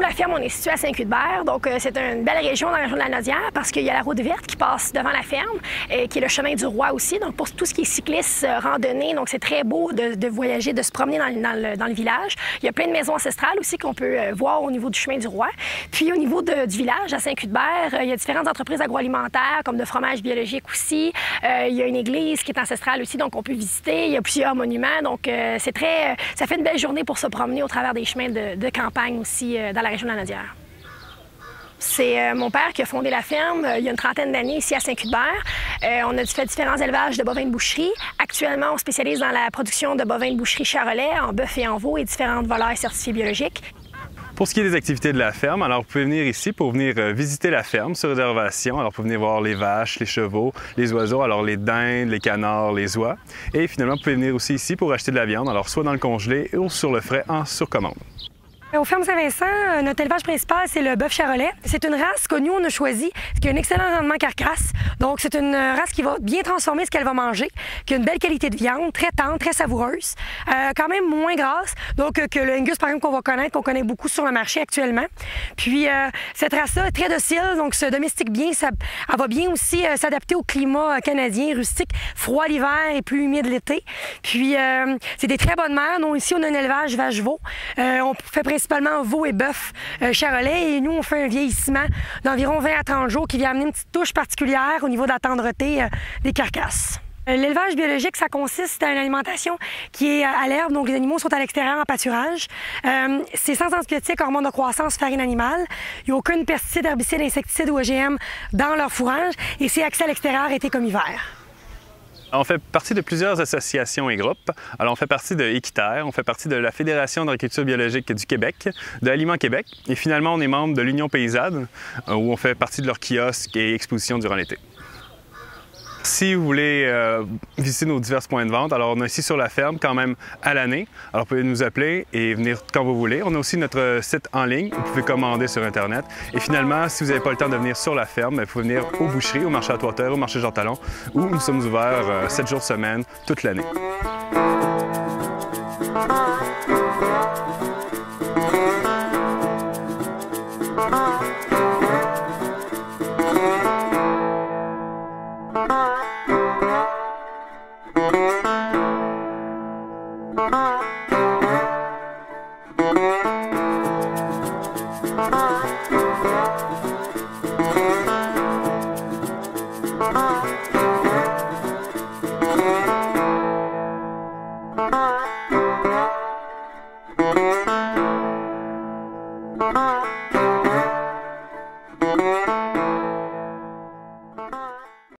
la ferme, on est situé à Saint-Cuthbert. Donc, c'est une belle région dans la région de la Naudière parce qu'il y a la route verte qui passe devant la ferme, qui est le chemin du roi aussi. Donc, pour tout ce qui est cycliste, randonnée, donc c'est très beau de voyager, de se promener dans le village. Il y a plein de maisons ancestrales aussi qu'on peut voir au niveau du chemin du roi. Puis, au niveau du village, à Saint-Cuthbert, il y a différentes entreprises agroalimentaires, comme de fromage biologique aussi. Il y a une église qui est ancestrale aussi, donc on peut visiter. Il y a plusieurs monuments. Donc, ça fait une belle journée pour se promener au travers des chemins de campagne aussi dans la région de la Naudière. C'est mon père qui a fondé la ferme il y a une trentaine d'années ici à Saint-Cuthbert. On a fait différents élevages de bovins de boucherie. Actuellement, on spécialise dans la production de bovins de boucherie charolais, en bœuf et en veau, et différentes volailles certifiées biologiques. Pour ce qui est des activités de la ferme, alors vous pouvez venir ici pour venir visiter la ferme sur réservation. Alors vous pouvez venir voir les vaches, les chevaux, les oiseaux, alors les dindes, les canards, les oies. Et finalement, vous pouvez venir aussi ici pour acheter de la viande, alors soit dans le congelé ou sur le frais en surcommande. Au Ferme Saint-Vincent, notre élevage principal, c'est le bœuf charolais. C'est une race que nous, on a choisie, qui a un excellent rendement carcasse. Donc, c'est une race qui va bien transformer ce qu'elle va manger, qui a une belle qualité de viande, très tendre, très savoureuse, quand même moins grasse, donc que le Angus, par exemple, qu'on va connaître, qu'on connaît beaucoup sur le marché actuellement. Puis, cette race-là est très docile, donc se domestique bien. Elle va bien aussi s'adapter au climat canadien, rustique, froid l'hiver et plus humide l'été. Puis, c'est des très bonnes mères. Donc, ici, on a un élevage vache-veau. On fait principalement veau et bœuf charolais, et nous, on fait un vieillissement d'environ 20 à 30 jours qui vient amener une petite touche particulière au niveau de la tendreté des carcasses. L'élevage biologique, ça consiste à une alimentation qui est à l'herbe, donc les animaux sont à l'extérieur en pâturage. C'est sans antibiotiques, hormones de croissance, farine animale. Il n'y a aucun pesticide, herbicide, insecticide ou OGM dans leur fourrage, et c'est accès à l'extérieur été comme hiver. On fait partie de plusieurs associations et groupes. Alors, on fait partie de Équiterre, on fait partie de la Fédération d'agriculture biologique du Québec, de Aliments Québec, et finalement, on est membre de l'Union paysanne, où on fait partie de leur kiosque et exposition durant l'été. Si vous voulez visiter nos divers points de vente, alors on a ici sur la ferme quand même à l'année. Alors vous pouvez nous appeler et venir quand vous voulez. On a aussi notre site en ligne, vous pouvez commander sur Internet. Et finalement, si vous n'avez pas le temps de venir sur la ferme, vous pouvez venir aux boucheries, au marché à Trois-Terres, au marché Jean-Talon, où nous sommes ouverts 7 jours semaine, toute l'année. Bye.